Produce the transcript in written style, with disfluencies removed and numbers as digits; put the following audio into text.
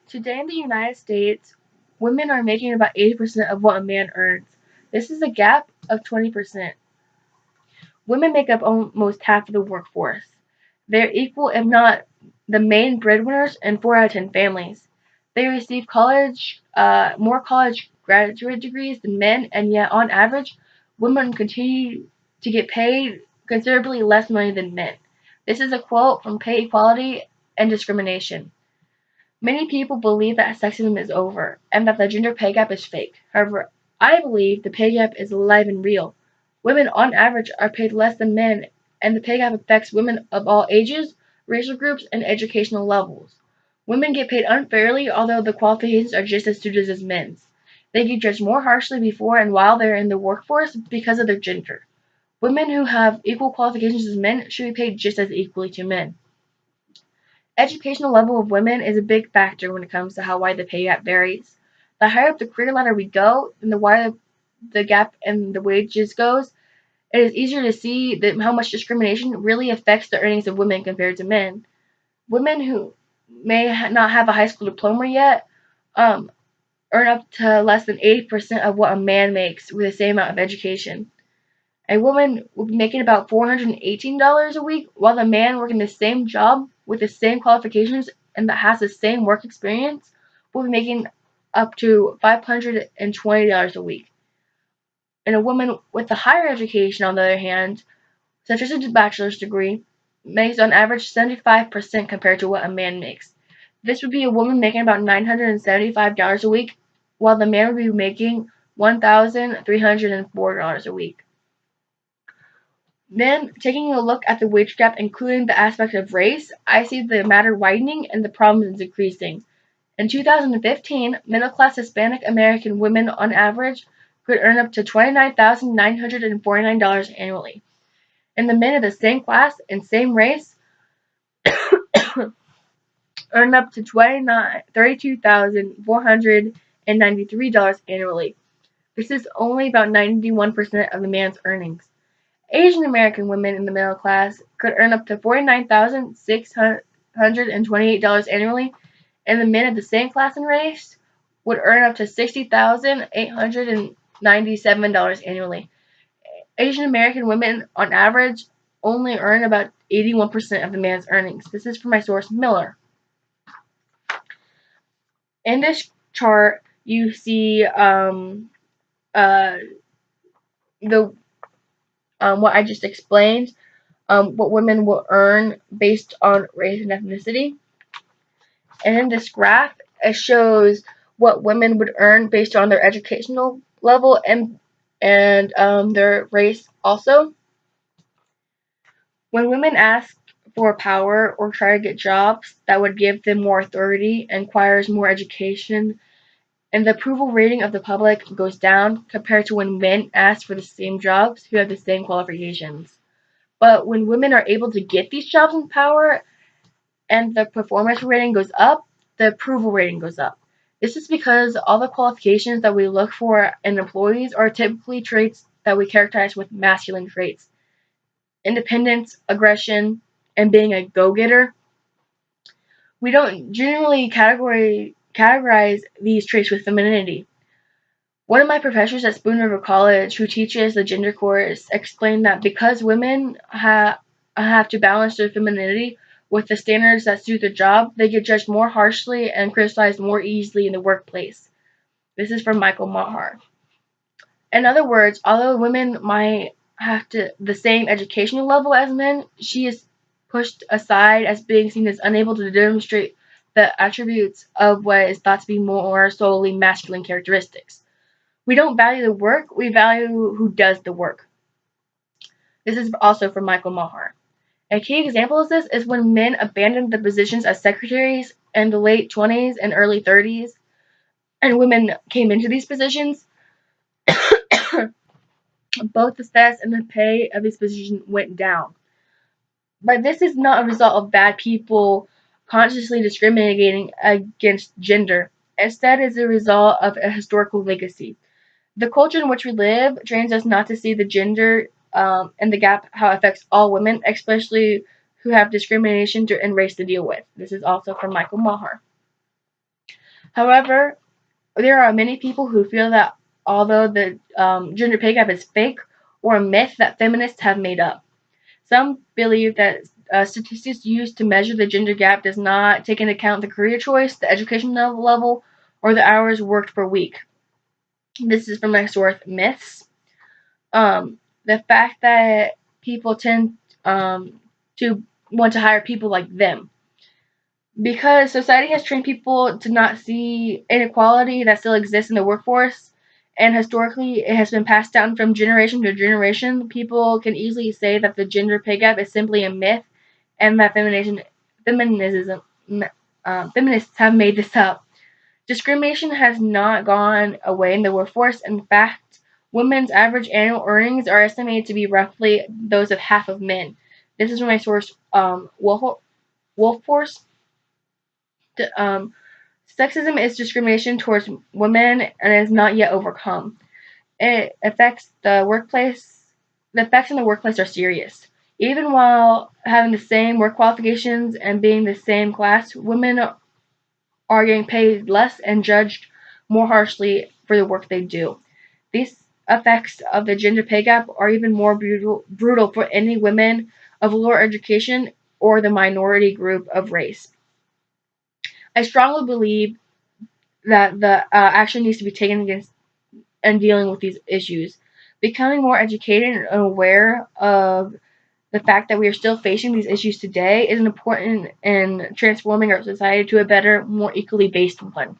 Today in the United States, women are making about 80% of what a man earns. This is a gap of 20%. Women make up almost half of the workforce. They're equal, if not the main breadwinners in 4 out of 10 families. They receive more college graduate degrees than men, and yet, on average, women continue to get paid considerably less money than men. This is a quote from Pay Equality and Discrimination. Many people believe that sexism is over and that the gender pay gap is fake. However, I believe the pay gap is alive and real. Women, on average, are paid less than men, and the pay gap affects women of all ages, racial groups, and educational levels. Women get paid unfairly, although the qualifications are just as suited as men's. They get judged more harshly before and while they're in the workforce because of their gender. Women who have equal qualifications as men should be paid just as equally to men. Educational level of women is a big factor when it comes to how wide the pay gap varies. The higher up the career ladder we go, and the wider the gap in the wages goes, it is easier to see that how much discrimination really affects the earnings of women compared to men. Women who may not have a high school diploma yet um, earn up to less than 80% of what a man makes with the same amount of education. A woman will be making about $418 a week, while the man working the same job with the same qualifications and that has the same work experience will be making up to $520 a week. And a woman with a higher education, on the other hand, such as a bachelor's degree, makes on average 75% compared to what a man makes. This would be a woman making about $975 a week, while the man would be making $1,304 a week. Then, taking a look at the wage gap, including the aspect of race, I see the matter widening and the problem is increasing. In 2015, middle-class Hispanic American women on average could earn up to $29,949 annually. And the men of the same class and same race earn up to $32,493 annually. This is only about 91% of the man's earnings. Asian American women in the middle class could earn up to $49,628 annually, and the men of the same class and race would earn up to $60,897 annually. Asian American women, on average, only earn about 81% of the man's earnings. This is from my source, Miller. In this chart, you see uh, the what I just explained, what women will earn based on race and ethnicity. And in this graph, it shows what women would earn based on their educational level and their race also. When women ask for power or try to get jobs that would give them more authority and requires more education, and the approval rating of the public goes down compared to when men ask for the same jobs who have the same qualifications. But when women are able to get these jobs in power and the performance rating goes up, the approval rating goes up. This is because all the qualifications that we look for in employees are typically traits that we characterize with masculine traits: independence, aggression, and being a go-getter. We don't generally categorize these traits with femininity. One of my professors at Spoon River College, who teaches the gender course, explained that because women have to balance their femininity with the standards that suit the job, they get judged more harshly and criticized more easily in the workplace. This is from Michael Mahar. In other words, although women might have the same educational level as men, she is pushed aside as being seen as unable to demonstrate the attributes of what is thought to be more solely masculine characteristics. We don't value the work, we value who does the work. This is also from Michael Mahar. A key example of this is when men abandoned the positions as secretaries in the late 20s and early 30s, and women came into these positions. Both the status and the pay of these positions went down. But this is not a result of bad people consciously discriminating against gender. Instead, it is a result of a historical legacy. The culture in which we live trains us not to see the gender and the gap, how it affects all women, especially who have discrimination and race to deal with. This is also from Michael Mahar. However, there are many people who feel that although the gender pay gap is fake or a myth that feminists have made up. Some believe that statistics used to measure the gender gap does not take into account the career choice, the education level, or the hours worked per week. This is from my source Myths. The fact that people tend to want to hire people like them because society has trained people to not see inequality that still exists in the workforce, and historically it has been passed down from generation to generation. People can easily say that the gender pay gap is simply a myth and that feminism, feminists have made this up. Discrimination has not gone away in the workforce. In fact, women's average annual earnings are estimated to be roughly those of half of men. This is from my source, Wolfforce. Sexism is discrimination towards women and is not yet overcome. It affects the workplace. The effects in the workplace are serious. Even while having the same work qualifications and being the same class, women are getting paid less and judged more harshly for the work they do. These effects of the gender pay gap are even more brutal for any women of lower education or the minority group of race. I strongly believe that the action needs to be taken against and dealing with these issues. Becoming more educated and aware of the fact that we are still facing these issues today is important in transforming our society to a better, more equally based one.